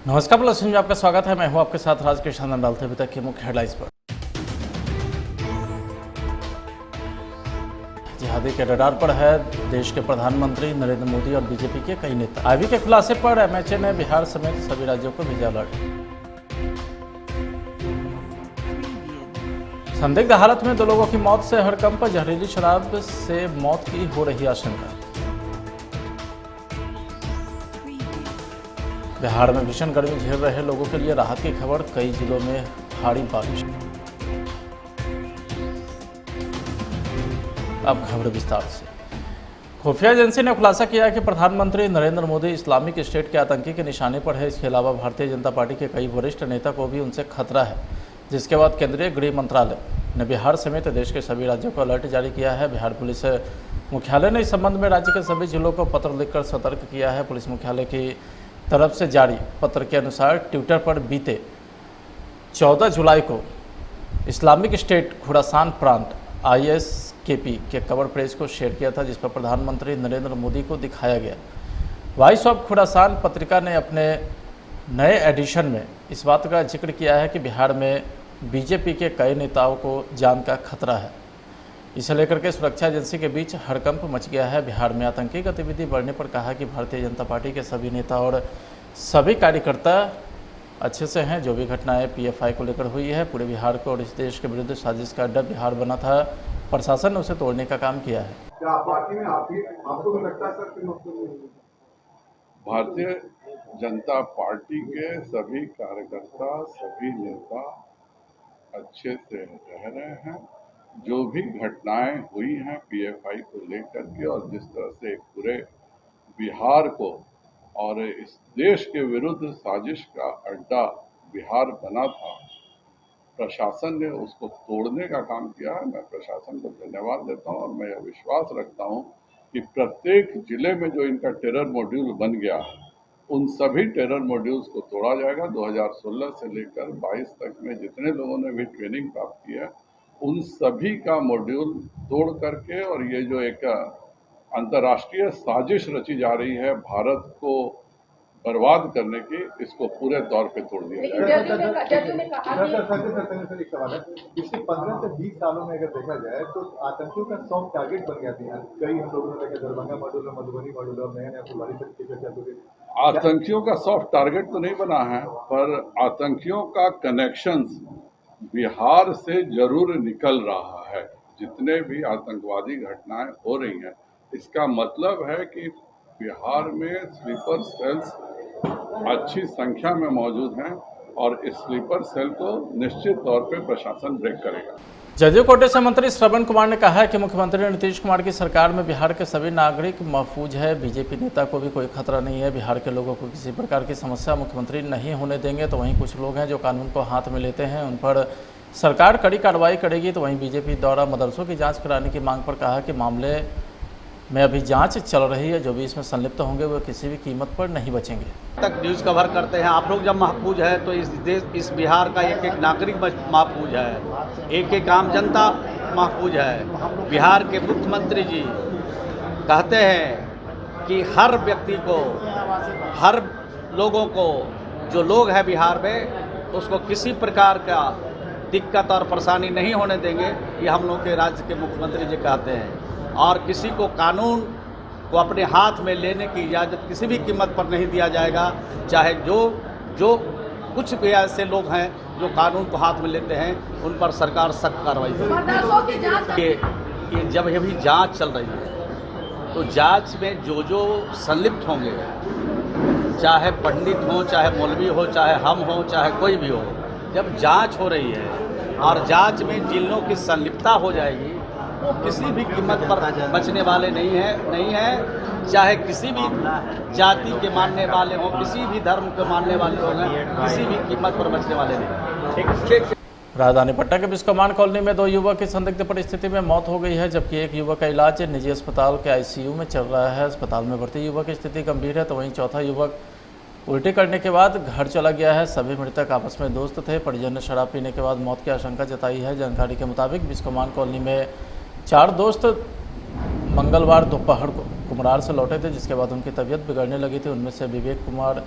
नमस्कार प्लस में आपका स्वागत है। मैं हूं आपके साथ राज कृष्ण। डालते अभी तक की मुख्य हेडलाइंस पर। जिहादी के रडार पर है देश के प्रधानमंत्री नरेंद्र मोदी और बीजेपी के कई नेता। आईबी के खुलासे पर एमएचए ने बिहार समेत सभी राज्यों को भेजा अलर्ट। संदिग्ध हालत में 2 लोगों की मौत से हड़कंप। जहरीली शराब से मौत की हो रही आशंका। बिहार में भीषण गर्मी झेल रहे लोगों के लिए राहत की खबर। कई जिलों में भारी बारिश। अब खबर विस्तार से। खुफिया एजेंसी ने खुलासा किया है कि प्रधानमंत्री नरेंद्र मोदी इस्लामिक स्टेट के आतंकी के निशाने पर है। इसके अलावा भारतीय जनता पार्टी के कई वरिष्ठ नेता को भी उनसे खतरा है, जिसके बाद केंद्रीय गृह मंत्रालय ने बिहार समेत देश के सभी राज्यों को अलर्ट जारी किया है। बिहार पुलिस मुख्यालय ने इस संबंध में राज्य के सभी जिलों को पत्र लिखकर सतर्क किया है। पुलिस मुख्यालय की तरफ से जारी पत्र के अनुसार ट्विटर पर बीते 14 जुलाई को इस्लामिक स्टेट खुरासान प्रांत ISKP के कवर पेज को शेयर किया था, जिस पर प्रधानमंत्री नरेंद्र मोदी को दिखाया गया। वॉइस ऑफ खुरासान पत्रिका ने अपने नए एडिशन में इस बात का जिक्र किया है कि बिहार में बीजेपी के कई नेताओं को जान का खतरा है। इसे लेकर के सुरक्षा एजेंसी के बीच हड़कंप मच गया है। बिहार में आतंकी गतिविधि बढ़ने पर कहा कि भारतीय जनता पार्टी के सभी नेता और सभी कार्यकर्ता अच्छे से हैं। जो भी घटनाएं PFI को लेकर हुई है, पूरे बिहार को और इस देश के विरुद्ध साजिश का अड्डा बिहार बना था। प्रशासन ने उसे तोड़ने का काम किया है। क्या पार्टी में आपको भी लगता है सर? भारतीय जनता पार्टी के सभी कार्यकर्ता, सभी नेता अच्छे से रह रहे हैं। जो भी घटनाएं हुई हैं PFI को लेकर के, और जिस तरह से पूरे बिहार को और इस देश के विरुद्ध साजिश का अड्डा बिहार बना था, प्रशासन ने उसको तोड़ने का काम किया है। मैं प्रशासन को धन्यवाद देता हूं और मैं यह विश्वास रखता हूं कि प्रत्येक जिले में जो इनका टेरर मॉड्यूल बन गया है, उन सभी टेरर मॉड्यूल्स को तोड़ा जाएगा। 2016 से लेकर 22 तक में जितने लोगों ने भी ट्रेनिंग प्राप्त की है, उन सभी का मॉड्यूल तोड़ करके, और ये जो एक अंतर्राष्ट्रीय साजिश रची जा रही है भारत को बर्बाद करने की, इसको पूरे तौर पे तोड़ दिया जाएगा। सर, एक सवाल है। पिछले 15 से 20 सालों में अगर देखा जाए तो आतंकियों का सॉफ्ट टारगेट बन गया था। कई हम लोगों ने देखा, दरभंगा मॉड्यूल, मधुबनी मॉड्यूल और नया फुलवारी तक के। आतंकियों का सॉफ्ट टारगेट तो नहीं बना है, पर आतंकियों का कनेक्शंस बिहार से जरूर निकल रहा है। जितने भी आतंकवादी घटनाएं हो रही हैं, इसका मतलब है कि बिहार में स्लीपर सेल्स अच्छी संख्या में मौजूद हैं और इस स्लीपर सेल को निश्चित तौर पे प्रशासन ब्रेक करेगा। जदयू कोटे से मंत्री श्रवण कुमार ने कहा है कि मुख्यमंत्री नीतीश कुमार की सरकार में बिहार के सभी नागरिक महफूज है। बीजेपी नेता को भी कोई खतरा नहीं है। बिहार के लोगों को किसी प्रकार की समस्या मुख्यमंत्री नहीं होने देंगे। तो वहीं कुछ लोग हैं जो कानून को हाथ में लेते हैं, उन पर सरकार कड़ी कार्रवाई करेगी। तो वहीं बीजेपी द्वारा मदरसों की जाँच कराने की मांग पर कहा कि मामले में अभी जांच चल रही है। जो भी इसमें संलिप्त होंगे वो किसी भी कीमत पर नहीं बचेंगे। तक न्यूज़ कवर करते हैं। आप लोग जब महफूज है तो इस बिहार का एक एक नागरिक महफूज है, एक एक आम जनता महफूज है। बिहार के मुख्यमंत्री जी कहते हैं कि हर व्यक्ति को, हर लोगों को, जो लोग हैं बिहार में, उसको किसी प्रकार का दिक्कत और परेशानी नहीं होने देंगे। ये हम लोग के राज्य के मुख्यमंत्री जी कहते हैं। और किसी को कानून को अपने हाथ में लेने की इजाज़त किसी भी कीमत पर नहीं दिया जाएगा। चाहे जो कुछ भी ऐसे लोग हैं जो कानून को हाथ में लेते हैं, उन पर सरकार सख्त कार्रवाई करेगी। ये जब अभी जांच चल रही है, तो जांच में जो संलिप्त होंगे, चाहे पंडित हो, चाहे मौलवी हो, चाहे हम हो, चाहे कोई भी हो, जब जांच हो रही है और जांच में जिन लोगों की संलिप्तता हो जाएगी, वो किसी भी कीमत पर बचने वाले नहीं है। चाहे किसी भी जाति के मानने वाले हों, किसी भी धर्म के मानने वाले लोग हैं, किसी भी कीमत पर बचने वाले नहीं। ठीक। राजधानी पटना के बिस्कोमान कॉलोनी में 2 युवक की संदिग्ध परिस्थिति में मौत हो गई है, जबकि एक युवक का इलाज निजी अस्पताल के ICU में चल रहा है। अस्पताल में भर्ती युवक की स्थिति गंभीर है। तो वहीं चौथा युवक उल्टी करने के बाद घर चला गया है। सभी मृतक आपस में दोस्त थे। परिजन ने शराब पीने के बाद मौत की आशंका जताई है। जानकारी के मुताबिक बिस्कोमान कॉलोनी में 4 दोस्त मंगलवार दोपहर को कुमरार से लौटे थे, जिसके बाद उनकी तबीयत बिगड़ने लगी थी। उनमें से विवेक कुमार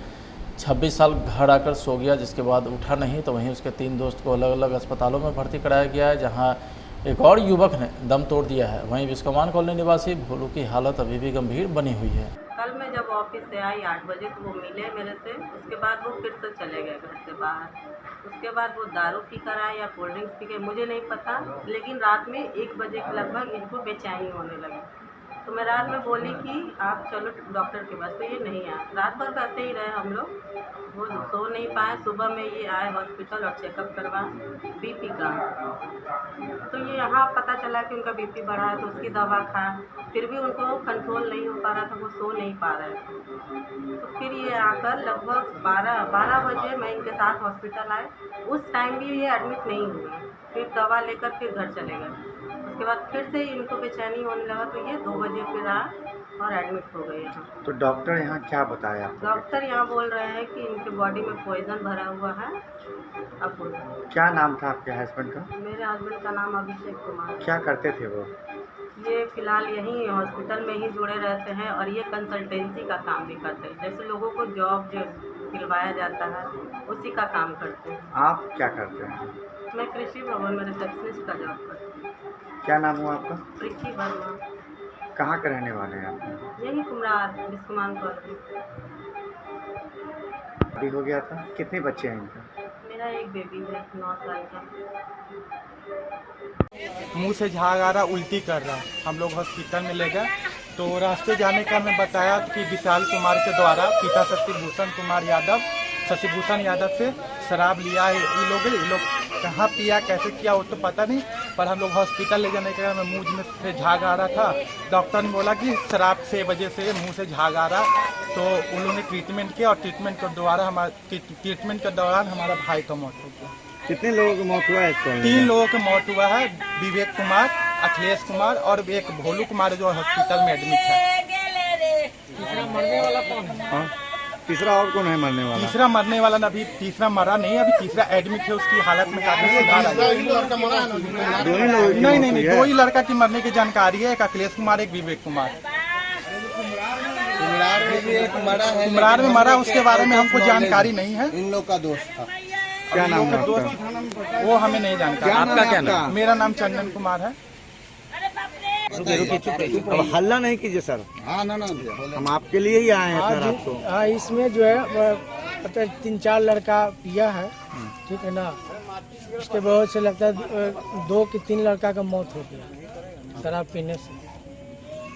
26 साल घर आकर सो गया, जिसके बाद उठा नहीं। तो वहीं उसके 3 दोस्त को अलग अलग अस्पतालों में भर्ती कराया गया है, जहां एक और युवक ने दम तोड़ दिया है। वहीं बिस्कोमान कॉलोनी निवासी भोलू की हालत अभी भी गंभीर बनी हुई है। कल मैं जब ऑफिस से आई 8 बजे तो वो मिले मेरे से। उसके बाद वो फिर से चले गए घर से बाहर। उसके बाद वो दारू पी कर आए या कोल्ड ड्रिंक्स पी के, मुझे नहीं पता, लेकिन रात में 1 बजे के लगभग इनको बेचैनी होने लगी। तो मैं रात में बोली कि आप चलो डॉक्टर के पास, तो ये नहीं आए। रात भर वैसे ही रहे हम लोग, वो सो नहीं पाए। सुबह में ये आए हॉस्पिटल और चेकअप करवाए बीपी का। तो ये यहाँ पता चला कि उनका बीपी बढ़ा है, तो उसकी दवा खाया, फिर भी उनको कंट्रोल नहीं हो पा रहा था, वो सो नहीं पा रहे थे। तो फिर ये आकर लगभग 12 बजे मैं इनके साथ हॉस्पिटल आए। उस टाइम भी ये एडमिट नहीं हुए, फिर दवा लेकर फिर घर चले गए। उसके बाद फिर से इनको बेचैनी होने लगा, तो ये 2 बजे फिर आए और एडमिट हो गए यहाँ। तो डॉक्टर यहाँ क्या बताया आपको? डॉक्टर यहाँ बोल रहे हैं कि इनके बॉडी में पॉइजन भरा हुआ है। अब बोलो। क्या नाम था आपके हस्बैंड का? मेरे हस्बैंड का नाम अभिषेक कुमार। क्या करते थे वो? ये फिलहाल यहीं हॉस्पिटल में ही जुड़े रहते हैं और ये कंसल्टेंसी का काम भी करते हैं, जैसे लोगों को जॉब जो दिलवाया जाता है उसी का काम करते हैं। आप क्या करते हैं? मैं कृषि भवन में रिसेप्शनिस्ट का जॉब करती हूँ। क्या नाम हुआ आपका? प्रीति वर्मा। कहाँ के रहने वाले हैं आप? यही कुमरार बिस्कुमान कॉलोनी। अभी हो गया था? कितने बच्चे हैं इनका? मेरा एक बेबी है 9 साल का। मुंह से झाग आ रहा, उल्टी कर रहा। हम लोग हॉस्पिटल में ले गए तो रास्ते जाने का मैं बताया कि विशाल कुमार के द्वारा पिता शशिभूषण यादव से शराब लिया है। ये लोग कहाँ पिया कैसे किया वो तो पता नहीं, पर हम लोग हॉस्पिटल ले जाने के बाद मुंह में से झाग आ रहा था। डॉक्टर ने बोला कि शराब से वजह से मुंह से झाग आ रहा, तो उन लोगों ने ट्रीटमेंट किया और ट्रीटमेंट के दौरान हमारा भाई का मौत हो गया। कितने लोगों की मौत हुआ है इसको? 3 लोगों की मौत हुआ है, विवेक कुमार, अखिलेश कुमार और एक भोलू कुमार जो हॉस्पिटल में एडमिट है। तीसरा मरने वाला कौन है? हाँ? तीसरा और कौन है मरने वाला? तीसरा मरने वाला अभी तीसरा मरा नहीं, अभी तीसरा एडमिट है, उसकी हालत में काफी सुधार है। नहीं, 2 ही लड़का की मरने की जानकारी है, एक अखिलेश कुमार एक विवेक कुमार। कुम्हरार में मरा, उसके बारे में हमको जानकारी नहीं है। इन लोग का दोस्त था। क्या नाम है आपका? वो हमें नहीं जानकारी। आपका क्या नाम? मेरा नाम चंदन कुमार है। अब हल्ला नहीं कीजिए सर। हाँ ना हम आपके लिए ही आए हैं सर आपको। हाँ, इसमें जो है 3-4 लड़का पिया है, ठीक है ना। उसके बहुत से लगता है 2 कि 3 लड़का का मौत हो गया शराब पीने से।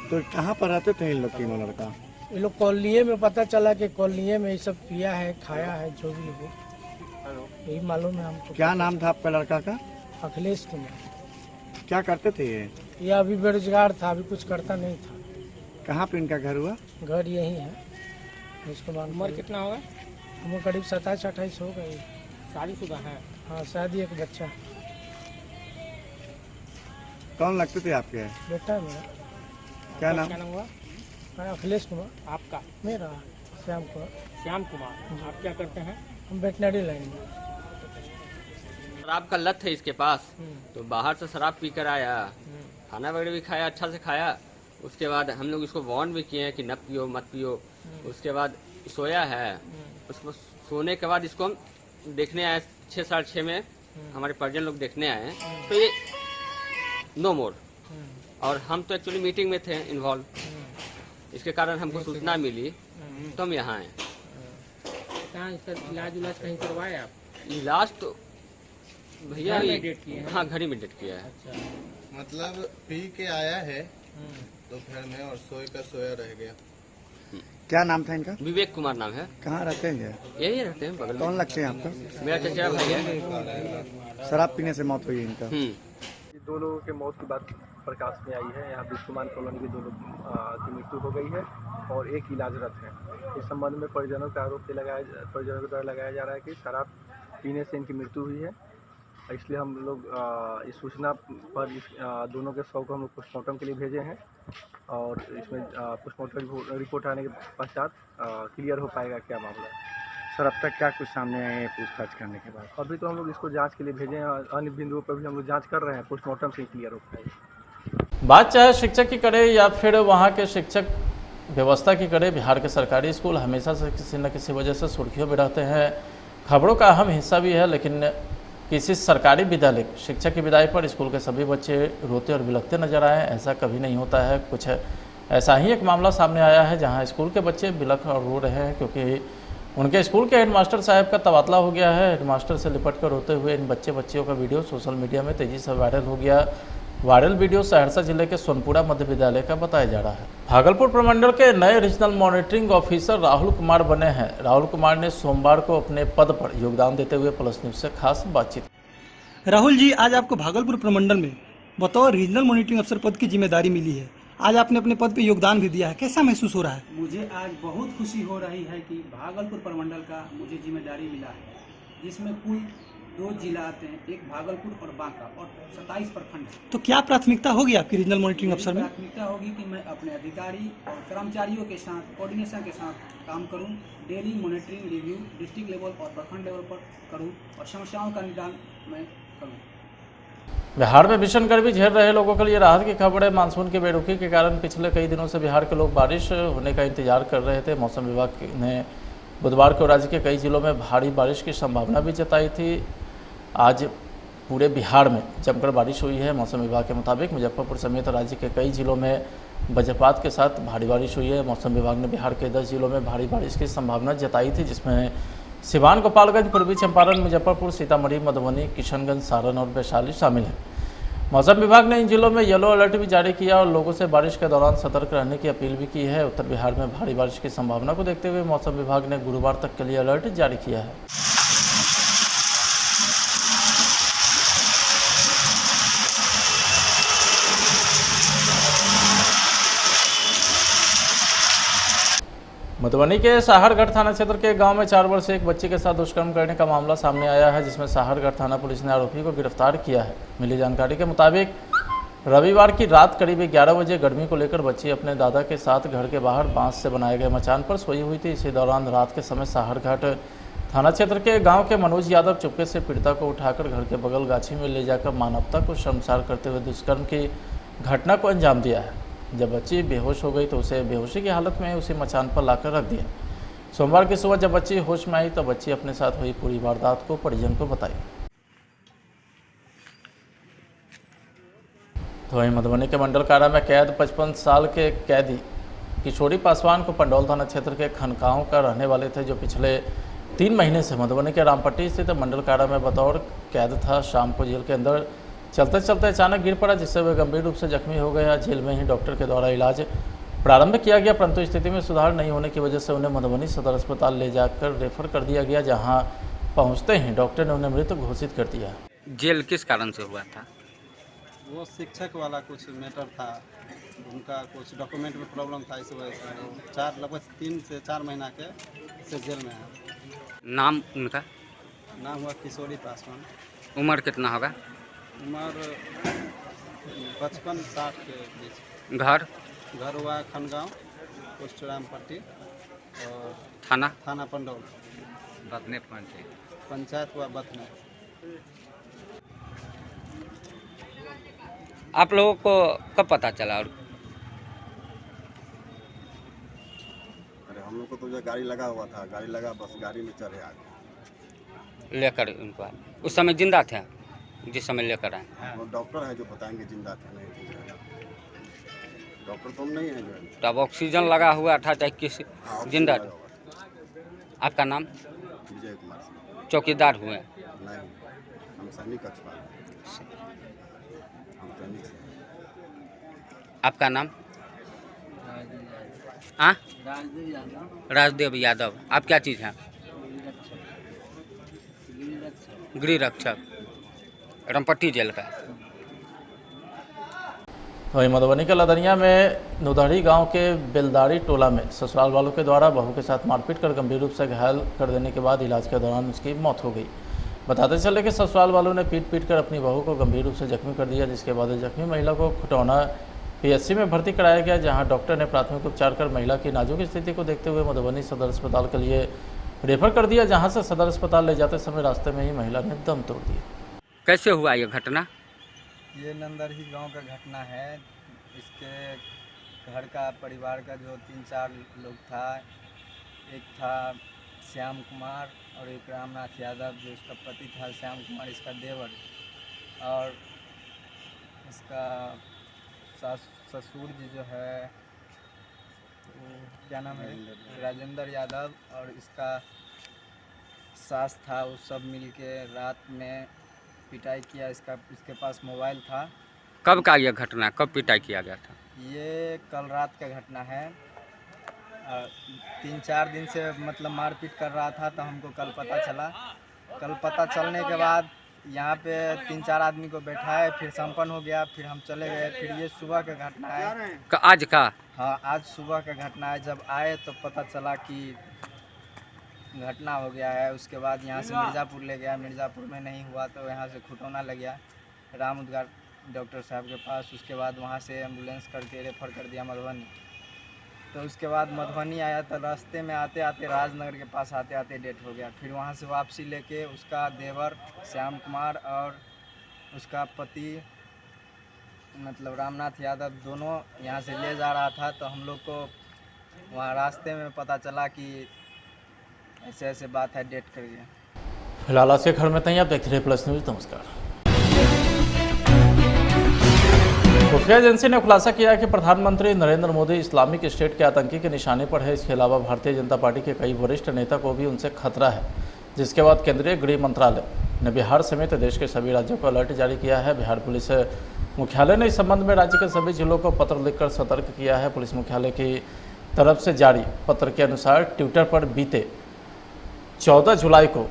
तो कहाँ पर रहते थे इन लोग 3 लड़का? ये लोग कॉलोनी में, पता चला कि कॉलोनी में ये सब पिया है, खाया है, जो भी हो यही मालूम है हमको। क्या नाम था आपका लड़का का? अखिलेश कुमार। क्या करते थे ये अभी बेरोजगार था, अभी कुछ करता नहीं था। कहाँ पे इनका घर हुआ? घर यही है। उसके बाद उम्र कितना होगा? हमको करीब 27-28 हो गई। शादीशुदा है? हाँ, शादी, एक बच्चा। कौन लगते थे आपके? बेटा है मेरा। क्या नाम हुआ? अखिलेश कुमार। आपका? मेरा श्याम कुमार। श्याम कुमार। आप क्या करते हैं? हम वेटनरी लाइन में। शराब का लत है इसके पास, तो बाहर से शराब पी कर आया, खाना वगैरह भी खाया, अच्छा से खाया। उसके बाद हम लोग इसको वार्न भी किए हैं कि न पियो मत पियो। उसके बाद सोया है, उसको सोने के बाद इसको हम देखने आए 6-6:30 में, हमारे परिजन लोग देखने आए, तो ये नो मोर। और हम तो एक्चुअली मीटिंग में थे इन्वॉल्व, इसके कारण हमको सूचना मिली तो हम यहाँ आए। कहाँ इसका इलाज कहीं करवाए आप? इलाज तो भैया डेट किया है? हाँ, घर ही में डेट किया है। अच्छा, मतलब पी के आया है दोपहर में और सोया रह गया। क्या नाम था इनका? विवेक कुमार नाम है। कहाँ रहते हैं? यही रहते हैं बगल में। कौन लगते हैं आपका? मेरा चचा भाई है। शराब पीने से मौत हुई इनका। 2 लोगों के मौत की बात प्रकाश में आई है। यहाँ बिस्कुमान कॉलोनी के 2 लोग की मृत्यु हो गई है और एक इलाजरत है। इस संबंध में परिजनों का आरोप परिजनों के द्वारा लगाया जा रहा है कि शराब पीने से इनकी मृत्यु हुई है। इसलिए हम लोग इस सूचना पर दोनों के शव को हम लोग पोस्टमार्टम के लिए भेजे हैं और इसमें पोस्टमार्टम रिपोर्ट आने के पश्चात क्लियर हो पाएगा क्या मामला है। सर, अब तक क्या कुछ सामने आए हैं पूछताछ करने के बाद? अभी तो हम लोग इसको जांच के लिए भेजे हैं, अन्य बिंदुओं पर भी हम लोग जांच कर रहे हैं, पोस्टमार्टम से क्लियर हो पाएगा। बात चाहे शिक्षक की करें या फिर वहाँ के शिक्षक व्यवस्था की कड़े बिहार के सरकारी स्कूल हमेशा से किसी न किसी वजह से सुर्खियों में रहते हैं। खबरों का अहम हिस्सा भी है, लेकिन किसी सरकारी विद्यालय शिक्षक की विदाई पर स्कूल के सभी बच्चे रोते और बिलखते नजर आए। ऐसा कभी नहीं होता है। कुछ ऐसा ही एक मामला सामने आया है जहां स्कूल के बच्चे बिलख और रो रहे हैं क्योंकि उनके स्कूल के हेडमास्टर साहब का तबादला हो गया है। हेडमास्टर से लिपट कर रोते हुए इन बच्चियों का वीडियो सोशल मीडिया में तेजी से वायरल हो गया। वायरल वीडियो सहरसा जिले के सोनपुरा मध्य विद्यालय का बताया जा रहा है। भागलपुर प्रमंडल के नए regional monitoring officer Rahul Kumar बने हैं। राहुल कुमार ने सोमवार को अपने पद पर योगदान देते हुए प्लस न्यूज से खास बातचीत। राहुल जी, आज आपको भागलपुर प्रमंडल में बतौर रीजनल मॉनिटरिंग अफसर पद की जिम्मेदारी मिली है। आज आपने अपने पद पे योगदान भी दिया है, कैसा महसूस हो रहा है? मुझे आज बहुत खुशी हो रही है कि भागलपुर प्रमंडल का मुझे जिम्मेदारी मिला है, जिसमें कुल 2 जिला आते हैं, एक भागलपुर और बांका, और 27 प्रखंड है। तो क्या प्राथमिकता होगी आपकी रीजनल मॉनिटरिंग अफसर में? प्राथमिकता होगी कि मैं अपने अधिकारी और कर्मचारियों के साथ कोऑर्डिनेशन के साथ काम करूं, daily monitoring review district level और प्रखंड लेवल पर करूं और समस्याओं का निदान मैं करूं। बिहार में भीषण गर्मी झेल रहे लोगों के लिए राहत की खबर है। मानसून की बेरुखी के कारण पिछले कई दिनों से बिहार के लोग बारिश होने का इंतजार कर रहे थे। मौसम विभाग ने बुधवार को राज्य के कई जिलों में भारी बारिश की संभावना भी जताई थी। आज पूरे बिहार में जमकर बारिश हुई है। मौसम विभाग के मुताबिक मुजफ्फरपुर समेत राज्य के कई जिलों में वज्रपात के साथ भारी बारिश हुई है। मौसम विभाग ने बिहार के 10 जिलों में भारी बारिश की संभावना जताई थी, जिसमें सिवान, गोपालगंज, पूर्वी चंपारण, मुजफ्फरपुर, सीतामढ़ी, मधुबनी, किशनगंज, सारण और वैशाली शामिल है। मौसम विभाग ने इन जिलों में येलो अलर्ट भी जारी किया और लोगों से बारिश के दौरान सतर्क रहने की अपील भी की है। उत्तर बिहार में भारी बारिश की संभावना को देखते हुए मौसम विभाग ने गुरुवार तक के लिए अलर्ट जारी किया है। मधुबनी के साहरगढ़ थाना क्षेत्र के गांव में 4 वर्षीय एक बच्ची के साथ दुष्कर्म करने का मामला सामने आया है, जिसमें साहरगढ़ थाना पुलिस ने आरोपी को गिरफ्तार किया है। मिली जानकारी के मुताबिक रविवार की रात करीब 11 बजे गर्मी को लेकर बच्ची अपने दादा के साथ घर के बाहर बांस से बनाए गए मचान पर सोई हुई थी। इसी दौरान रात के समय साहरघाट थाना क्षेत्र के गाँव के मनोज यादव चुपके से पीड़िता को उठाकर घर के बगल गाछी में ले जाकर मानवता को शर्मसार करते हुए दुष्कर्म की घटना को अंजाम दिया है। जब बच्ची बेहोश हो गई तो उसे बेहोशी की हालत में उसी मचान पर लाकर रख दिया। सोमवार की सुबह जब बच्ची होश में आई तो बच्ची अपने साथ हुई पूरी वारदात को परिजन को बताई। तो वहीं मधुबनी के मंडल कारा में कैद 55 साल के कैदी किशोरी पासवान को पंडौल थाना क्षेत्र के खनकाओं का रहने वाले थे, जो पिछले 3 महीने से मधुबनी के रामपट्टी स्थित मंडल कारा में बतौर कैद था। शाम को जेल के अंदर चलते चलते अचानक गिर पड़ा, जिससे वह गंभीर रूप से जख्मी हो गया। जेल में ही डॉक्टर के द्वारा इलाज प्रारंभ किया गया, परंतु स्थिति में सुधार नहीं होने की वजह से उन्हें मधुबनी सदर अस्पताल ले जाकर रेफर कर दिया गया, जहां पहुंचते ही डॉक्टर ने उन्हें मृत घोषित कर दिया। जेल किस कारण से हुआ था? वो शिक्षक वाला कुछ मैटर था, उनका कुछ डॉक्यूमेंट में प्रॉब्लम था, इस वजह से लगभग 3 से 4 महीना के से जेल में है। नाम उनका? नाम हुआ किशोरी पासवान। उम्र कितना होगा? उम्र 55-60 के बीच। घर हुआ खनगांव, पोस्ट रामपट्टी, और थाना पंडौल, बतने पंचायत हुआ बतने। आप लोगों को कब पता चला? और अरे हम लोग को तो जो गाड़ी लगा हुआ था, गाड़ी लगा, बस गाड़ी में चढ़े आ गए लेकर उनको। उस समय जिंदा थे जिस समय लेकर आए? वो डॉक्टर है जो बताएंगे जिंदा थे नहीं थे। डॉक्टर तो हम नहीं है जो। तब ऑक्सीजन लगा हुआ था चाहे किसी जिंदा? आपका नाम? विजय कुमार। चौकीदार हुए? नहीं, हम सैनिक कक्षपाल। हम सैनिक से। आपका नाम? राजदेव यादव। आप क्या चीज़ हैं? गृह रक्षक, रामपट्टी जेल का। वहीं मधुबनी के लदनिया में नुधड़ी गांव के बेलदारी टोला में ससुराल वालों के द्वारा बहू के साथ मारपीट कर गंभीर रूप से घायल कर देने के बाद इलाज के दौरान उसकी मौत हो गई। बताते चले कि ससुराल वालों ने पीट कर अपनी बहू को गंभीर रूप से जख्मी कर दिया, जिसके बाद जख्मी महिला को खुटौना PSC में भर्ती कराया गया, जहां डॉक्टर ने प्राथमिक उपचार कर महिला की नाजुक स्थिति को देखते हुए मधुबनी सदर अस्पताल के लिए रेफर कर दिया, जहां से सदर अस्पताल ले जाते समय रास्ते में ही महिला ने दम तोड़ दिया। कैसे हुआ ये घटना? ये नंदरही गांव का घटना है। इसके घर का परिवार का जो 3-4 लोग था, एक था श्याम कुमार और एक रामनाथ यादव जो इसका पति था, श्याम कुमार इसका देवर, और इसका ससुर जी जो है क्या नाम है, राजेंद्र यादव, और इसका सास था, वो सब मिलके रात में पिटाई किया। इसके पास मोबाइल था। कब का यह घटना, कब पिटाई किया गया था? ये कल रात का घटना है। 3-4 दिन से मतलब मारपीट कर रहा था, तो हमको कल पता चला। कल पता चलने के बाद यहाँ पे 3-4 आदमी को बैठाए, फिर संपन्न हो गया, फिर हम चले गए। फिर ये सुबह का घटना है। आज का? हाँ, आज सुबह का घटना है। जब आए तो पता चला कि घटना हो गया है। उसके बाद यहाँ से मिर्ज़ापुर ले गया, मिर्ज़ापुर में नहीं हुआ तो यहाँ से खुटौना ले गया राम उद्गार डॉक्टर साहब के पास। उसके बाद वहाँ से एम्बुलेंस करके रेफ़र कर दिया मधुबनी। तो उसके बाद मधुबनी आया तो रास्ते में आते आते राजनगर के पास आते आते डेथ हो गया। फिर वहाँ से वापसी लेके उसका देवर श्याम कुमार और उसका पति मतलब रामनाथ यादव दोनों यहाँ से ले जा रहा था। तो हम लोग को वहाँ रास्ते में पता चला कि ऐसे ऐसे बात है, डेथ कर गया। फिलहाल आज के खबर में तैयार, आप देखते रहिए प्लस न्यूज़। नमस्कार। खुफिया एजेंसी ने खुलासा किया है कि प्रधानमंत्री नरेंद्र मोदी इस्लामिक स्टेट के आतंकी के निशाने पर है। इसके अलावा भारतीय जनता पार्टी के कई वरिष्ठ नेता को भी उनसे खतरा है, जिसके बाद केंद्रीय गृह मंत्रालय ने बिहार समेत देश के सभी राज्यों को अलर्ट जारी किया है। बिहार पुलिस मुख्यालय ने इस संबंध में राज्य के सभी जिलों को पत्र लिखकर सतर्क किया है। पुलिस मुख्यालय की तरफ से जारी पत्र के अनुसार ट्विटर पर बीते 14 जुलाई को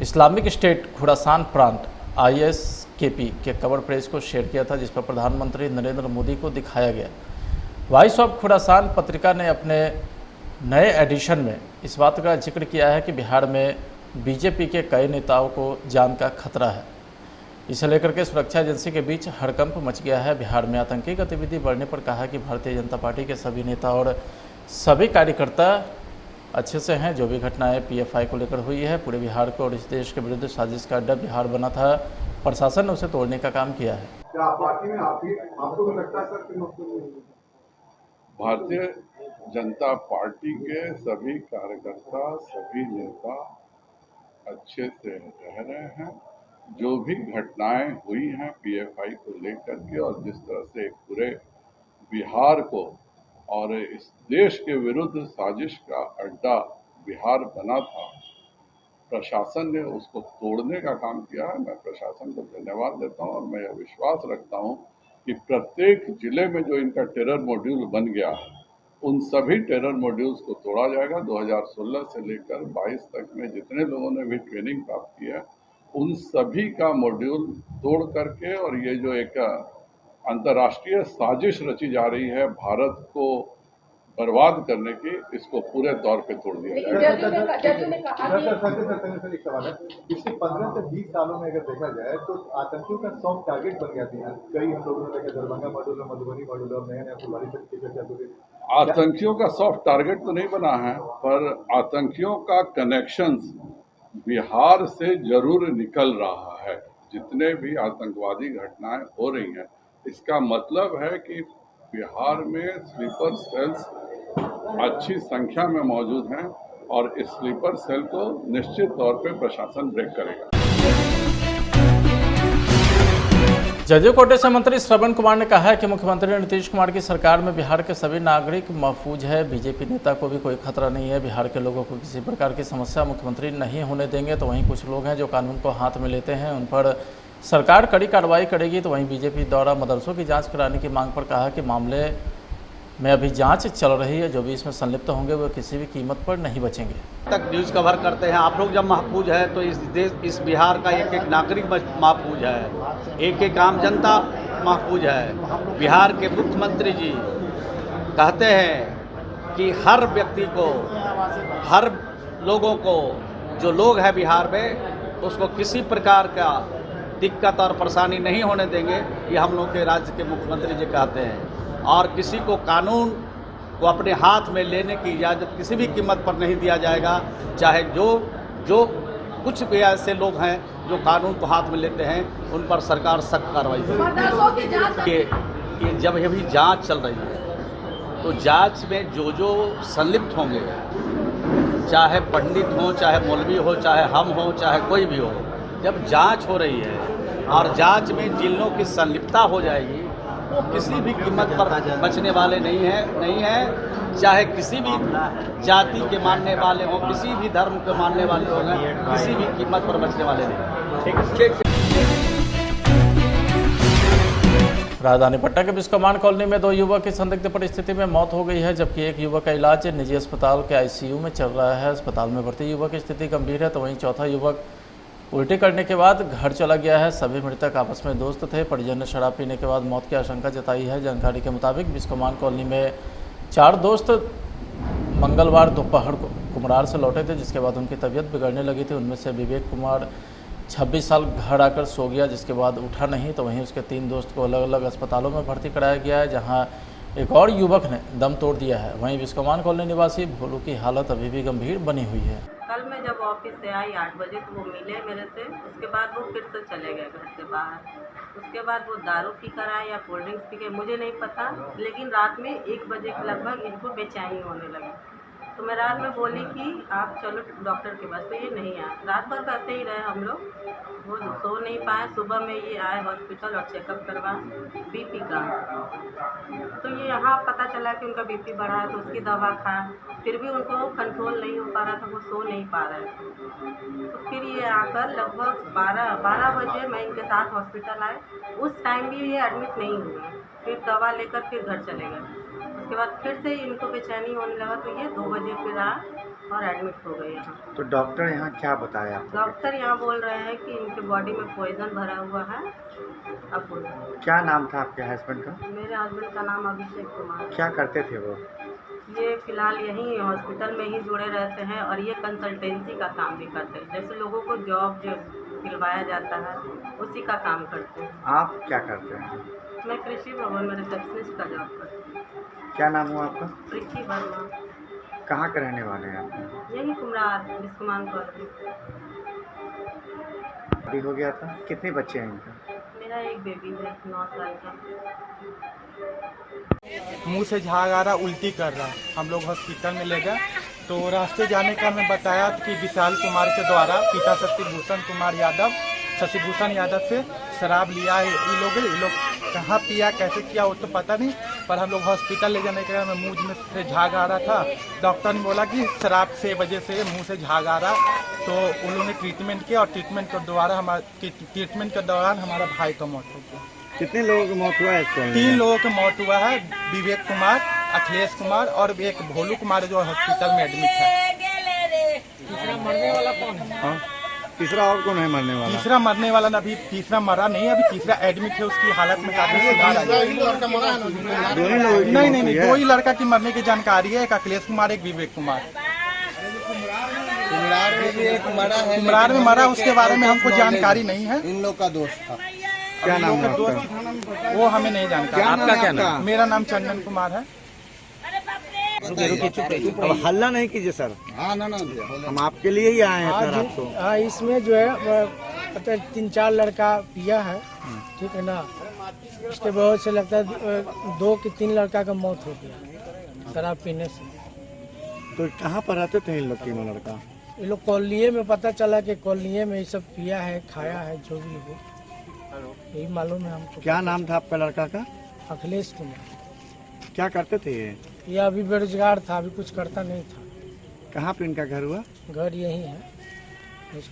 इस्लामिक स्टेट खुरासान प्रांत ISKP के कवर पेज को शेयर किया था, जिस पर प्रधानमंत्री नरेंद्र मोदी को दिखाया गया। वॉइस ऑफ खुरासान पत्रिका ने अपने नए एडिशन में इस बात का जिक्र किया है कि बिहार में बीजेपी के कई नेताओं को जान का खतरा है। इसे लेकर के सुरक्षा एजेंसी के बीच हड़कंप मच गया है। बिहार में आतंकी गतिविधि बढ़ने पर कहा कि भारतीय जनता पार्टी के सभी नेता और सभी कार्यकर्ता अच्छे से हैं। जो भी घटनाएं PFI को लेकर हुई है, पूरे बिहार को और इस देश के विरुद्ध साजिश का अड्डा बिहार बना था। प्रशासन ने उसे तोड़ने का काम किया है। क्या पार्टी में आपको लगता है सर? भारतीय जनता पार्टी के सभी कार्यकर्ता, सभी नेता अच्छे से रह रहे हैं। जो भी घटनाएं हुई हैं PFI को लेकर के, और जिस तरह से पूरे बिहार को और इस देश के विरुद्ध साजिश का अड्डा बिहार बना था, प्रशासन ने उसको तोड़ने का काम किया है। मैं प्रशासन को धन्यवाद देता हूं और मैं यह विश्वास रखता हूं कि प्रत्येक जिले में जो इनका टेरर मॉड्यूल बन गया है, उन सभी टेरर मॉड्यूल्स को तोड़ा जाएगा। 2016 से लेकर 22 तक में जितने लोगों ने भी ट्रेनिंग प्राप्त की है, उन सभी का मॉड्यूल तोड़ करके, और ये जो एक अंतर्राष्ट्रीय साजिश रची जा रही है भारत को बर्बाद करने की, इसको पूरे तौर पे तोड़ दिया जाएगा। सर, एक सवाल है। पिछले 15 से 20 सालों में अगर देखा जाए तो आतंकियों का सॉफ्ट टारगेट बन गया था। कई हम लोगों ने देखा, दरभंगा मॉड्यूल, मधुबनी मॉड्यूल और नया फुलवारी तक की चर्चा हो गई। आतंकियों का सॉफ्ट टारगेट तो नहीं बना है, पर आतंकियों का कनेक्शंस बिहार से जरूर निकल रहा है। जितने भी आतंकवादी घटनाएं हो रही हैं, इसका मतलब है कि बिहार में स्लीपर सेल्स अच्छी संख्या में मौजूद हैं, और इस स्लीपर सेल को निश्चित तौर पे प्रशासन ब्रेक करेगा। जदयू कोटे से मंत्री श्रवण कुमार ने कहा है कि मुख्यमंत्री नीतीश कुमार की सरकार में बिहार के सभी नागरिक महफूज है। बीजेपी नेता को भी कोई खतरा नहीं है। बिहार के लोगों को किसी प्रकार की समस्या मुख्यमंत्री नहीं होने देंगे। तो वहीं कुछ लोग हैं जो कानून को हाथ में लेते हैं, उन पर सरकार कड़ी कार्रवाई करेगी। तो वहीं बीजेपी द्वारा मदरसों की जांच कराने की मांग पर कहा कि मामले में अभी जांच चल रही है। जो भी इसमें संलिप्त होंगे वो किसी भी कीमत पर नहीं बचेंगे। तक न्यूज़ कवर करते हैं आप लोग। जब महफूज है तो इस बिहार का एक एक नागरिक महफूज है, एक एक आम जनता महफूज है। बिहार के मुख्यमंत्री जी कहते हैं कि हर व्यक्ति को, हर लोगों को, जो लोग हैं बिहार में, उसको किसी प्रकार का दिक्कत और परेशानी नहीं होने देंगे। ये हम लोग के राज्य के मुख्यमंत्री जी कहते हैं। और किसी को कानून को अपने हाथ में लेने की इजाज़त किसी भी कीमत पर नहीं दिया जाएगा। चाहे जो कुछ भी ऐसे लोग हैं जो कानून को हाथ में लेते हैं, उन पर सरकार सख्त कार्रवाई करेगी। ये जब अभी जांच चल रही है, तो जांच में जो जो संलिप्त होंगे, चाहे पंडित हो, चाहे मौलवी हो, चाहे हम हो, चाहे कोई भी हो, जब जांच हो रही है और जांच में जिन लोगों की संलिप्तता हो जाएगी वो किसी भी कीमत पर बचने वाले नहीं है, चाहे किसी भी जाति के मानने वाले हों, किसी भी धर्म के मानने वाले हों, किसी भी कीमत पर बचने वाले नहीं। ठीक। राजधानी पटना के बिस्कोमान कॉलोनी में 2 युवक की संदिग्ध परिस्थिति में मौत हो गई है, जबकि एक युवक का इलाज निजी अस्पताल के आईसीयू में चल रहा है। अस्पताल में भर्ती युवक की स्थिति गंभीर है, तो वहीं चौथा युवक उल्टी करने के बाद घर चला गया है। सभी मृतक आपस में दोस्त थे। परिजन ने शराब पीने के बाद मौत की आशंका जताई है। जानकारी के मुताबिक बिस्कोमान कॉलोनी में 4 दोस्त मंगलवार दोपहर को कुमरार से लौटे थे, जिसके बाद उनकी तबीयत बिगड़ने लगी थी। उनमें से विवेक कुमार 26 साल घर आकर सो गया, जिसके बाद उठा नहीं, तो वहीं उसके 3 दोस्त को अलग अलग अस्पतालों में भर्ती कराया गया है, जहां एक और युवक ने दम तोड़ दिया है। वहीं बिस्कोमान कॉलोनी निवासी भोलू की हालत अभी भी गंभीर बनी हुई है। कल मैं जब ऑफिस से आई 8 बजे तो वो मिले मेरे से, उसके बाद वो फिर से चले गए घर से बाहर। उसके बाद वो दारू पी कर आए या कोल्ड ड्रिंक्स पी के मुझे नहीं पता, लेकिन रात में 1 बजे के लगभग इनको बेचैनी होने लगी। तो मैं रात में बोली कि आप चलो डॉक्टर के पास, तो ये नहीं आए। रात भर वैसे ही रहे हम लोग, वो सो नहीं पाए। सुबह में ये आए हॉस्पिटल और चेकअप करवा बीपी का, तो ये यहाँ पता चला कि उनका बीपी बढ़ा है, तो उसकी दवा खाया, फिर भी उनको कंट्रोल नहीं हो पा रहा था, वो सो नहीं पा रहे थे। तो फिर ये आकर लगभग 12 बजे मैं इनके साथ हॉस्पिटल आए। उस टाइम भी ये एडमिट नहीं हुए, फिर दवा लेकर फिर घर चले गए। उसके बाद फिर से इनको बेचैनी होने लगा, तो ये 2 बजे फिर आए और एडमिट हो गए यहाँ। तो डॉक्टर यहाँ क्या बताया आपको? डॉक्टर यहाँ बोल रहे हैं कि इनके बॉडी में पॉइजन भरा हुआ है। अब बोलो, क्या नाम था आपके हस्बैंड का? मेरे हस्बैंड का नाम अभिषेक कुमार। क्या करते थे वो? ये फिलहाल यहीं हॉस्पिटल में ही जुड़े रहते हैं और ये कंसल्टेंसी का काम भी करते हैं, जैसे लोगों को जॉब जो दिलवाया जाता है उसी का काम करते हैं। आप क्या करते हैं? मैं कृषि भवन में रिसेप्शनिस्ट का जॉब करती हूँ। क्या नाम हुआ आपका? प्रीति वर्मा। कहाँ के रहने वाले हैं आप? यही कुमरार बिस्कोमान कॉलोनी। अभी हो गया था? कितने बच्चे हैं इनका? मेरा एक बेबी है 9 साल का। मुंह से झाग आ रहा, उल्टी कर रहा। हम लोग हॉस्पिटल में ले गए, तो रास्ते जाने का मैं बताया कि विशाल कुमार के द्वारा पिता शशिभूषण यादव से शराब लिया है। ये लोग कहाँ पिया कैसे किया वो तो पता नहीं, पर हम लोग हॉस्पिटल ले जाने के बाद मुंह में से झाग आ रहा था। डॉक्टर ने बोला कि शराब से वजह से मुंह से झाग आ रहा, तो उन लोगों ने ट्रीटमेंट किया और ट्रीटमेंट के दौरान हमारा भाई का मौत हो गया। कितने लोगों की मौत हुआ है इसको? 3 लोगों की मौत हुआ है, विवेक कुमार, अखिलेश कुमार और एक भोलू कुमार जो हॉस्पिटल में एडमिट है। तीसरा मरने वाला कौन है? तीसरा और कौन है मरने वाला? तीसरा मरने वाला अभी तीसरा मरा नहीं, अभी तीसरा एडमिट है, उसकी हालत में काफी सुधार है। नहीं, 2 ही लड़का की मरने की जानकारी है, एक अखिलेश कुमार, एक विवेक कुमार। कुमरार में मरा, उसके बारे में हमको जानकारी नहीं है। इन लोग का दोस्त था। क्या नाम है आपका? वो हमें नहीं जानकारी। आपका क्या नाम? मेरा नाम चंदन कुमार है। अब हल्ला नहीं कीजिए सर। हाँ ना हम आपके लिए ही आए हैं सर। आपको हाँ, इसमें जो है 3-4 लड़का पिया है, ठीक है ना। उसके बहुत से लगता है 2 कि 3 लड़का का मौत हो गया शराब पीने से। तो कहाँ पर रहते थे इन लोग 3 लड़का? ये लोग कॉलोनी में, पता चला कि कॉलोनी में ये सब पिया है, खाया है, जो भी हो यही मालूम है हमको। क्या नाम था आपका लड़का का? अखिलेश कुमार। क्या करते थे ये अभी बेरोजगार था, अभी कुछ करता नहीं था। कहाँ पे इनका घर हुआ? घर यही है।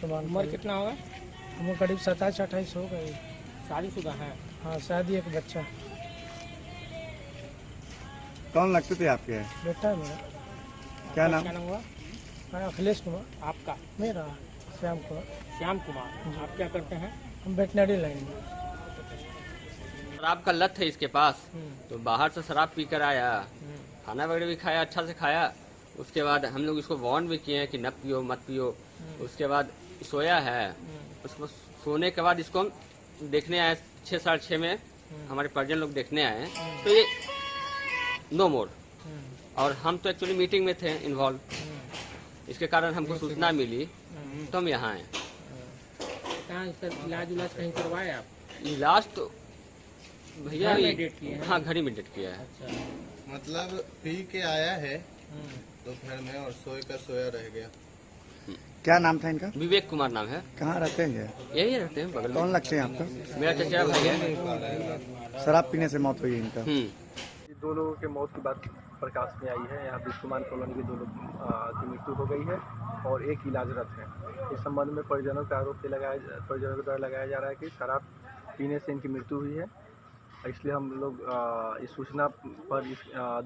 उम्र कितना होगा? हमें करीब 27-28 हो गई। शादीशुदा है? हाँ, शादी, एक बच्चा। कौन लगते थे आपके? बेटा है मेरा। क्या नाम हुआ? अखिलेश कुमार। आपका? मेरा श्याम कुमार। श्याम कुमार। आप क्या करते हैं? हम वेटनरी लाइन में। शराब का लत है इसके पास, तो बाहर से शराब पी कर आया, खाना वगैरह भी खाया, अच्छा से खाया। उसके बाद हम लोग इसको वार्न भी किए हैं कि न पियो मत पियो। उसके बाद सोया है, उसको सोने के बाद इसको हम देखने आए 6-6:30 में, हमारे परिजन लोग देखने आए, तो ये नो मोर। और हम तो एक्चुअली मीटिंग में थे इन्वॉल्व, इसके कारण हमको सूचना मिली तो हम यहाँ आए। इसका इलाज कहीं करवाए आप? इलाज तो भैया डेट किया है? हाँ, घर ही में डेट किया है। अच्छा, मतलब पी के आया है दोपहर में और सोए का सोया रह गया। क्या नाम था इनका? विवेक कुमार नाम है। कहाँ रहते हैं? यही रहते हैं बगल में। कौन लगते हैं आपको? मेरा चचेरा भाई है। शराब पीने से मौत हुई है इनका। दो लोगों के मौत की बात प्रकाश में आई है। यहाँ बिस्कुमान कॉलोनी के 2 लोग की मृत्यु हो गई है और एक इलाजरत है। इस संबंध में परिजनों का आरोप परिजनों के द्वारा लगाया जा रहा है कि शराब पीने से इनकी मृत्यु हुई है। इसलिए हम लोग इस सूचना पर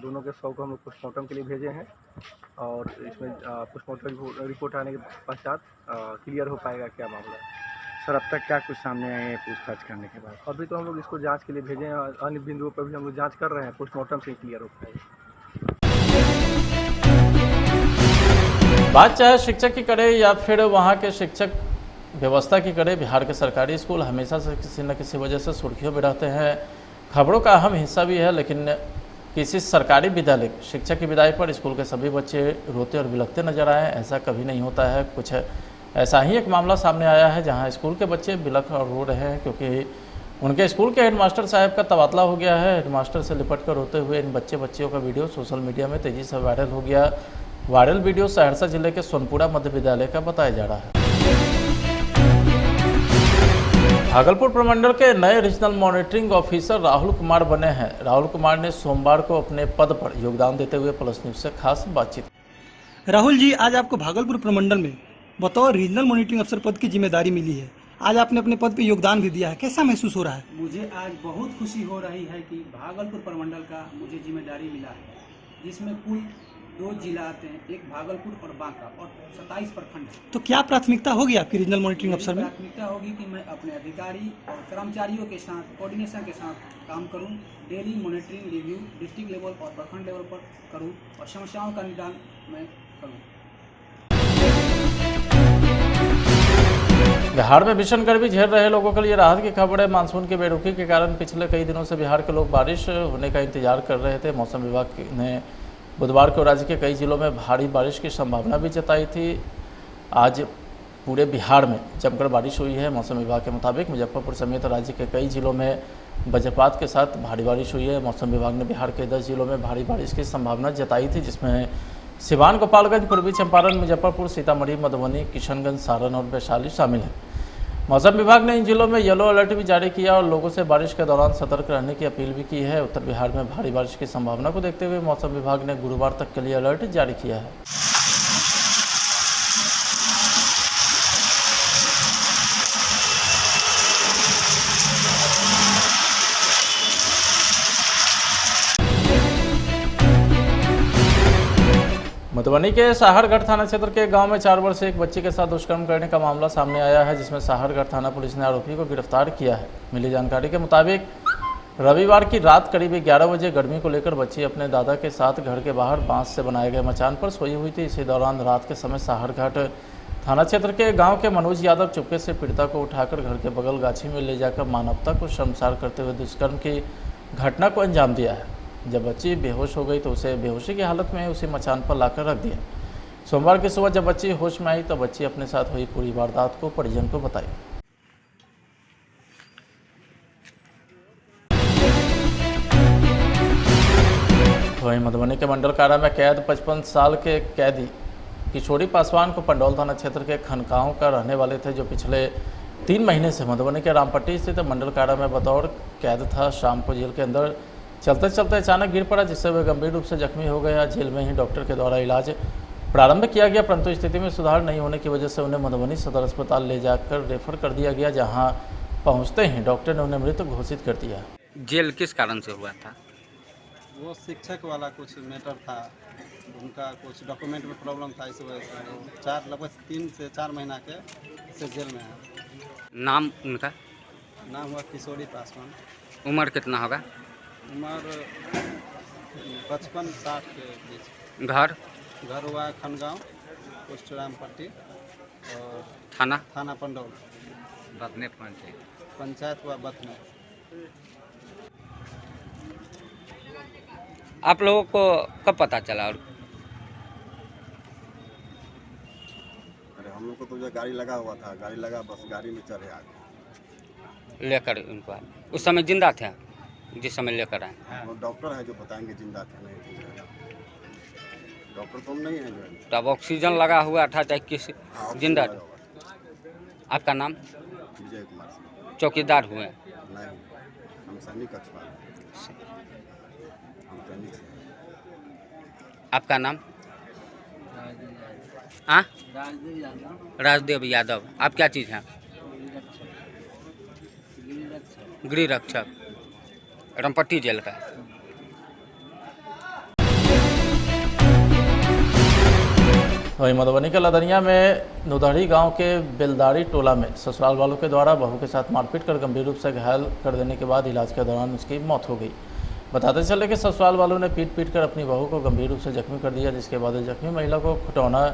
दोनों के शव को हम लोग पोस्टमार्टम के लिए भेजे हैं और इसमें पोस्टमार्टम रिपोर्ट आने के पश्चात क्लियर हो पाएगा क्या मामला है। सर अब तक क्या कुछ सामने आए हैं पूछताछ करने के बाद? अभी तो हम लोग इसको जांच के लिए भेजे हैं। अन्य बिंदुओं पर भी हम लोग जांच कर रहे हैं। पोस्टमार्टम से क्लियर हो पाएगा। बात चाहे शिक्षक की करे या फिर वहाँ के शिक्षक व्यवस्था की करे, बिहार के सरकारी स्कूल हमेशा से किसी न किसी वजह से सुर्खियों में रहते हैं। खबरों का अहम हिस्सा भी है, लेकिन किसी सरकारी विद्यालय शिक्षक की विदाई पर स्कूल के सभी बच्चे रोते और बिलखते नजर आए, ऐसा कभी नहीं होता है। कुछ ऐसा ही एक मामला सामने आया है जहां स्कूल के बच्चे बिलख और रो रहे हैं क्योंकि उनके स्कूल के हेडमास्टर साहब का तबादला हो गया है। हेडमास्टर से लिपट कर रोते हुए इन बच्चियों का वीडियो सोशल मीडिया में तेज़ी से वायरल हो गया। वायरल वीडियो सहरसा जिले के सोनपुरा मध्य विद्यालय का बताया जा रहा है। भागलपुर प्रमंडल के नए regional monitoring officer Rahul Kumar बने हैं। राहुल कुमार ने सोमवार को अपने पद पर योगदान देते हुए प्लस न्यूज से खास बातचीत। राहुल जी, आज आपको भागलपुर प्रमंडल में बतौर रीजनल मॉनिटरिंग अफसर पद की जिम्मेदारी मिली है। आज आपने अपने पद पे योगदान भी दिया है, कैसा महसूस हो रहा है? मुझे आज बहुत खुशी हो रही है कि भागलपुर प्रमंडल का मुझे जिम्मेदारी मिला है, जिसमें कुल 2 जिला आते हैं, एक भागलपुर और बांका, और 27 प्रखंड है। तो क्या प्राथमिकता होगी आपकी रीजनल मॉनिटरिंग अफसर में? प्राथमिकता होगी कि मैं अपने अधिकारी और कर्मचारियों के साथ कोऑर्डिनेशन के साथ काम करूं, daily monitoring review district level और प्रखंड लेवल पर करूं और समस्याओं का निदान मैं करूं। बिहार में भीषण गर्मी झेल रहे लोगों के लिए राहत की खबर है। मानसून की बेरुखी के कारण पिछले कई दिनों से बिहार के लोग बारिश होने का इंतजार कर रहे थे। मौसम विभाग ने बुधवार को राज्य के कई जिलों में भारी बारिश की संभावना भी जताई थी। आज पूरे बिहार में जमकर बारिश हुई है। मौसम विभाग के मुताबिक मुजफ्फरपुर समेत राज्य के कई जिलों में वज्रपात के साथ भारी बारिश हुई है। मौसम विभाग ने बिहार के 10 जिलों में भारी बारिश की संभावना जताई थी, जिसमें सिवान, गोपालगंज, पूर्वी चंपारण, मुजफ्फरपुर, सीतामढ़ी, मधुबनी, किशनगंज, सारण और वैशाली शामिल है। मौसम विभाग ने इन जिलों में येलो अलर्ट भी जारी किया और लोगों से बारिश के दौरान सतर्क रहने की अपील भी की है। उत्तर बिहार में भारी बारिश की संभावना को देखते हुए मौसम विभाग ने गुरुवार तक के लिए अलर्ट जारी किया है। मधुबनी के साहरगढ़ थाना क्षेत्र के गांव में 4 वर्षीय एक बच्ची के साथ दुष्कर्म करने का मामला सामने आया है, जिसमें साहरगढ़ थाना पुलिस ने आरोपी को गिरफ्तार किया है। मिली जानकारी के मुताबिक रविवार की रात करीब 11 बजे गर्मी को लेकर बच्ची अपने दादा के साथ घर के बाहर बांस से बनाए गए मचान पर सोई हुई थी। इसी दौरान रात के समय साहरघाट थाना क्षेत्र के गाँव के मनोज यादव चुपके से पीड़िता को उठाकर घर के बगल गाछी में ले जाकर मानवता को शर्मसार करते हुए दुष्कर्म की घटना को अंजाम दिया है। जब बच्ची बेहोश हो गई तो उसे बेहोशी की हालत में उसी मचान पर लाकर रख दिया। सोमवार की सुबह जब बच्ची होश में आई तो बच्ची अपने साथ हुई पूरी वारदात को परिजन को बताई। वहीं मधुबनी के मंडल कारा में कैद 55 साल के कैदी किशोरी पासवान को पंडौल थाना क्षेत्र के खनकाओं का रहने वाले थे, जो पिछले 3 महीने से मधुबनी के रामपट्टी स्थित मंडल कारा में बतौर कैद था। शाम को जेल के अंदर चलते चलते अचानक गिर पड़ा, जिससे वह गंभीर रूप से जख्मी हो गया। जेल में ही डॉक्टर के द्वारा इलाज प्रारंभ किया गया, परंतु स्थिति में सुधार नहीं होने की वजह से उन्हें मधुबनी सदर अस्पताल ले जाकर रेफर कर दिया गया, जहां पहुंचते ही डॉक्टर ने उन्हें मृत घोषित कर दिया। जेल किस कारण से हुआ था? वो शिक्षक वाला कुछ मैटर था, उनका कुछ डॉक्यूमेंट में प्रॉब्लम था, इस वजह से वो लगभग 3 से 4 महीना के से जेल में है। नाम उनका? नाम हुआ किशोरी पासवान। उम्र कितना होगा? उम्र 55-60 के बीच। घर हुआ खनगांव, पोस्ट रामपट्टी, और थाना पंडौल। बतने पंचायत हुआ बतने। आप लोगों को कब पता चला? और अरे हम लोग को तो जो गाड़ी लगा हुआ था, गाड़ी लगा, बस गाड़ी में चढ़े आ गए लेकर उनको। उस समय जिंदा थे? जिस समय लेकर आए। वो डॉक्टर है जो बताएंगे जिंदा थे नहीं थे। डॉक्टर तो हम नहीं हैं जो है। तो अब ऑक्सीजन लगा हुआ था चाहे किसी हाँ, जिंदा लगा हुआ था। आपका नाम? विजय कुमार सिंह। चौकीदार हुए? नहीं, हम सैनिक कक्षवाल हम सैनिक से। आपका नाम? हाँ, राजदेव यादव। आप क्या चीज़ हैं? गृह रक्षक, रमपट्टी जेल का। वहीं मधुबनी के लदनिया में नुदहरी गांव के बेलदारी टोला में ससुराल वालों के द्वारा बहू के साथ मारपीट कर गंभीर रूप से घायल कर देने के बाद इलाज के दौरान उसकी मौत हो गई। बताते चले कि ससुराल वालों ने पीट कर अपनी बहू को गंभीर रूप से जख्मी कर दिया, जिसके बाद जख्मी महिला को खुटौना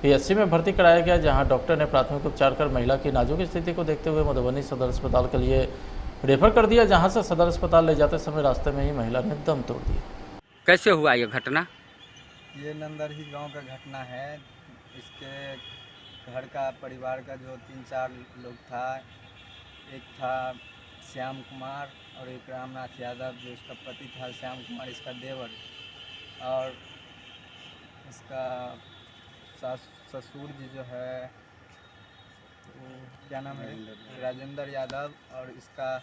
पीएचसी में भर्ती कराया गया, जहां डॉक्टर ने प्राथमिक उपचार कर महिला की नाजुक स्थिति को देखते हुए मधुबनी सदर अस्पताल के लिए रेफर कर दिया, जहां से सदर अस्पताल ले जाते समय रास्ते में ही महिला ने दम तोड़ दिया। कैसे हुआ ये घटना? ये नंदरही गांव का घटना है। इसके घर का परिवार का जो 3-4 लोग था, एक था श्याम कुमार और एक रामनाथ यादव जो इसका पति था, श्याम कुमार इसका देवर, और इसका ससुर जी जो है वो क्या नाम है, राजेंद्र यादव, और इसका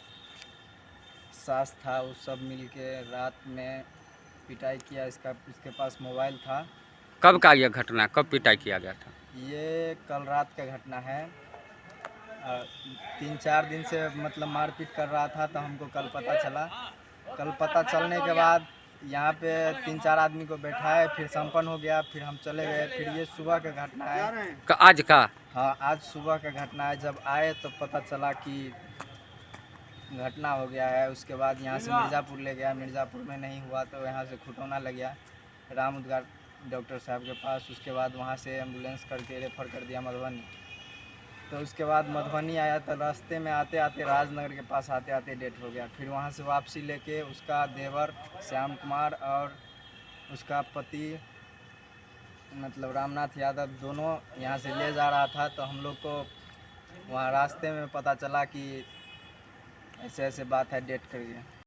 सास था, वो सब मिलके रात में पिटाई किया। इसके पास मोबाइल था। कब का यह घटना, कब पिटाई किया गया था? ये कल रात का घटना है। 3-4 दिन से मतलब मारपीट कर रहा था, तो हमको कल पता चला। कल पता चलने के बाद यहाँ पे 3-4 आदमी को बैठाए, फिर संपन्न हो गया, फिर हम चले गए। फिर ये सुबह का घटना है। आज का? हाँ, आज सुबह का घटना है। जब आए तो पता चला कि घटना हो गया है। उसके बाद यहाँ से मिर्ज़ापुर ले गया, मिर्ज़ापुर में नहीं हुआ तो यहाँ से खुटौना ले गया राम उद्गार डॉक्टर साहब के पास। उसके बाद वहाँ से एम्बुलेंस करके रेफ़र कर दिया मधुबनी। तो उसके बाद मधुबनी आया तो रास्ते में आते आते राजनगर के पास आते आते डेथ हो गया। फिर वहाँ से वापसी लेके उसका देवर श्याम कुमार और उसका पति मतलब रामनाथ यादव दोनों यहाँ से ले जा रहा था। तो हम लोग को वहाँ रास्ते में पता चला कि ऐसे ऐसे बात है, डेथ कर गया।